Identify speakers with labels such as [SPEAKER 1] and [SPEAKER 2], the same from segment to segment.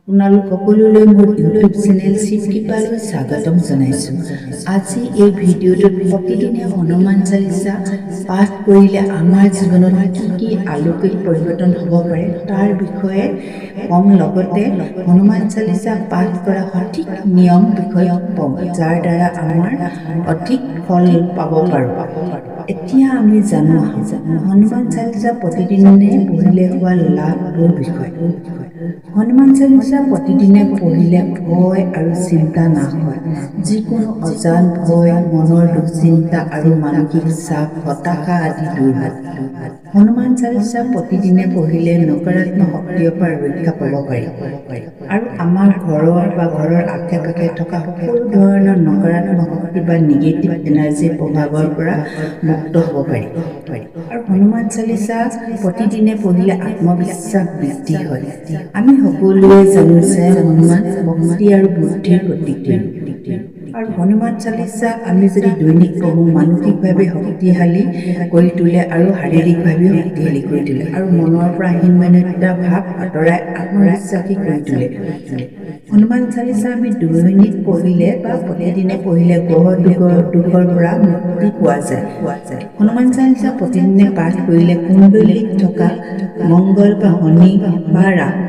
[SPEAKER 1] আপোনালোক সকলোলৈ মোৰ ইউটিউব চেনেল শিৱকৃপালৈ স্বাগতম জনাইছোঁ। আজি এই ভিডিঅ'টোত প্ৰতিদিনে হনুমান চালিচা পাঠ কৰিলে আমাৰ জীৱনত কি কি আলৌকিক পৰিৱৰ্তন হ'ব পাৰে তাৰ বিষয়ে কম, লগতে হনুমান চালিচা পাঠ কৰা সঠিক নিয়ম বিষয়ে ক'ম, যাৰ দ্বাৰা আমাৰ অধিক ফল পাব পাৰোঁ। এতিয়া আমি জানো হনুমান চালিচা প্ৰতিদিনে পঢ়িলে হোৱা লাভৰ বিষয়ে। হনুমান চালিচা প্ৰতিদিনে পঢ়িলে ভয় আৰু চিন্তা নাশ হয়। যিকোনো অজান ভয়, মনৰ দুশ্চিন্তা আৰু মানসিক চাপ, হতাশা আদি দূৰ হয়। হনুমান চালিচা প্ৰতিদিনে পঢ়িলে নকাৰাত্মক শক্তিৰ পৰা ৰক্ষা পাব পাৰি আৰু আমাৰ ঘৰৰ আশে-পাশে থকা সকলো ধৰণৰ নকাৰাত্মক শক্তি বা নিগেটিভ এনাৰ্জিৰ প্ৰভাৱৰ পৰা মুক্ত হ'ব পাৰি। আৰু হনুমান চালিচা প্ৰতিদিনে পঢ়িলে আত্মবিশ্বাস বৃদ্ধি হয়। আমি সকলোৱে জানো যে হনুমান ভক্তি আৰু বুদ্ধিৰ প্ৰতীক। আৰু হনুমান চালিচা আমি যদি দৈনিক পঢ়োঁ, মানসিকভাৱে শক্তিশালী কৰি তোলে আৰু শাৰীৰিকভাৱেও শক্তিশালী কৰি তোলে আৰু মনৰ পৰা হীনমন্যতা ভাৱ আঁতৰাই আত্মবিশ্বাসী কৰি তোলে। হনুমান চালিচা আমি দৈনিক পঢ়িলে বা প্ৰতিদিনে পঢ়িলে গ্ৰহ দুখৰ পৰা মুক্তি পোৱা যায়। হনুমান চালিচা প্ৰতিদিনে পাঠ কৰিলে কুণ্ডলীত থকা মংগল বা শনি বা ৰাহু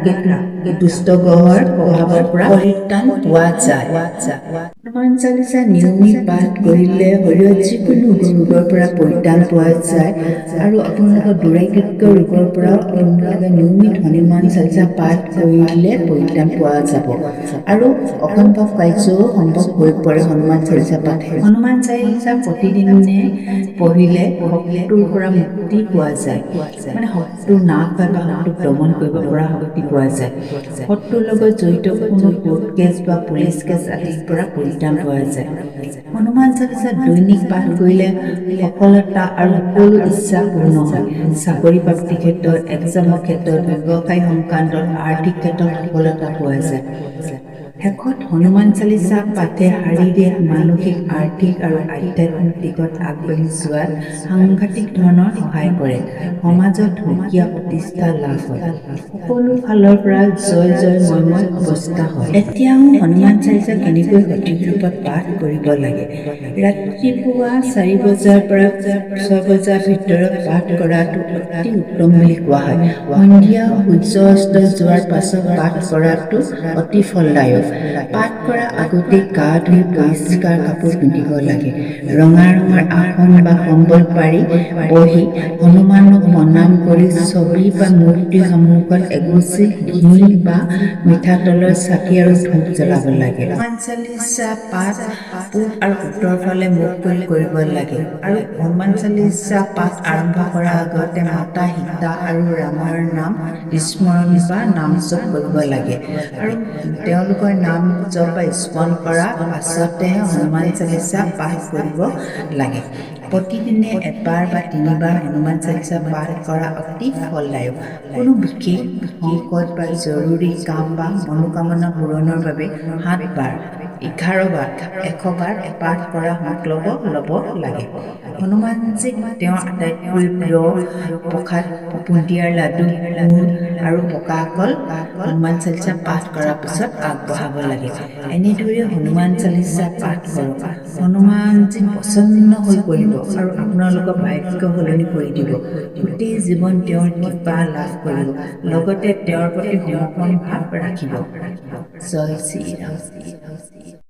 [SPEAKER 1] দুষ্ট গ্ৰহৰ প্ৰভাৱৰ পৰা পৰিত্ৰাণ পোৱা যায়। হনুমান চালিচা নিয়মিত পাঠ কৰিলে শৰীৰত যিকোনো ৰোগৰ পৰা পৰিত্ৰাণ পোৱা যায় আৰু আপোনালোকৰ দুৰাৰোগ্য ৰোগৰ পৰাও আপোনালোকে নিয়মিত হনুমান চালিচা পাঠ কৰিলে পৰিত্ৰাণ পোৱা যাব আৰু অসম্ভৱ কাৰ্যও সম্ভৱ হৈ পৰে হনুমান চালিচা পাঠে। হনুমান চালিচা প্ৰতিদিনে পঢ়িলে শত্ৰুৰ পৰা মুক্তি পোৱা যায়, মানে শত্ৰু নাশ বা শত্ৰুক দমন কৰিব পৰা শক্তি পোৱা যায়। শত্ৰুৰ লগত জড়িত কোনো কোৰ্ট কেছ বা পুলিচ কেছ আদিৰ পৰা পৰিত্ৰাণ পোৱা যায়। হনুমান চালিচা দৈনিক পাঠ কৰিলে সফলতা আৰু সকলো ইচ্ছা পূৰ্ণ হয়। চাকৰি প্ৰাপ্তিৰ ক্ষেত্ৰত, এক্সামৰ ক্ষেত্ৰত, ব্যৱসায় সংক্ৰান্তত, আৰ্থিক ক্ষেত্ৰত সফলতা পোৱা যায়। শেষত হনুমান চালিচা পাঠে শাৰীৰিক, মানসিক, আৰ্থিক আৰু আধ্যাত্মিক দিশত আগবাঢ়ি যোৱাত সাংঘাতিক ধৰণৰ সহায় কৰে। সমাজত সুকীয়া প্ৰতিষ্ঠা লাভ হয়। সকলো ফালৰ পৰা জয়ময় অৱস্থা হয়। এতিয়াও হনুমান চালিচা কেনেকৈ সঠিক ৰূপত পাঠ কৰিব লাগে। ৰাতিপুৱা 4 বজাৰ পৰা 6 বজাৰ ভিতৰত পাঠ কৰাটো অতি উত্তম বুলি কোৱা হয়। সন্ধিয়া সূৰ্য অস্ত যোৱাৰ পাছত পাঠ কৰাটো অতি ফলদায়ক। পাঠ কৰাৰ আগতে গা ধুই পৰিষ্কাৰ কাপোৰ পিন্ধিব লাগে। ৰঙা ৰঙৰ আসন বা কম্বল পাৰি বহি হনুমানক প্ৰণাম কৰি ছবি বা মূৰ্তিৰ সন্মুখত এগছি ঘি বা মিঠাতেলৰ চাকি আৰু ধূপ জ্বলাব লাগে। হনুমান চালিচা পাঠ পূব আৰু উত্তৰ ফালে মুখ কৰি কৰিব লাগে আৰু হনুমান চালিচা পাঠ আৰম্ভ কৰাৰ আগতে মাতা সীতা আৰু ৰামৰ নাম স্মৰণ বা নাম জপ কৰিব লাগে আৰু তেওঁলোকৰ নাম জপ বা স্মৰণ কৰাৰ পাছতেহে হনুমান চালিচা পাঠ কৰিব লাগে। প্ৰতিদিনে এবাৰ বা 3 বাৰ হনুমান চালিচা পাঠ কৰা অতি ফলদায়ক। কোনো বিশেষ সংকট বা জৰুৰী কাম বা মনোকামনা পূৰণৰ বাবে 7 বাৰ, 11 বাৰ, 100 বাৰ পাঠ কৰা সংকল্প ল'ব লাগে। হনুমানজীক তেওঁৰ আটাইতকৈ প্ৰিয় প্ৰসাদ বুন্দিয়াৰ লাডু, গুৰ আৰু পকা কল হনুমান চালিচা পাঠ কৰাৰ পিছত আগবঢ়াব লাগে। এনেদৰে হনুমান চালিচা পাঠ কৰক। হনুমানজী প্ৰসন্ন হৈ পৰিব আৰু আপোনালোকৰ ভাগ্য সলনি কৰি দিব। গোটেই জীৱন তেওঁৰ কৃপা লাভ কৰিব, লগতে তেওঁৰ প্ৰতি সমৰ্পণ ভাৱ ৰাখিব। জয় শ্ৰীৰাম।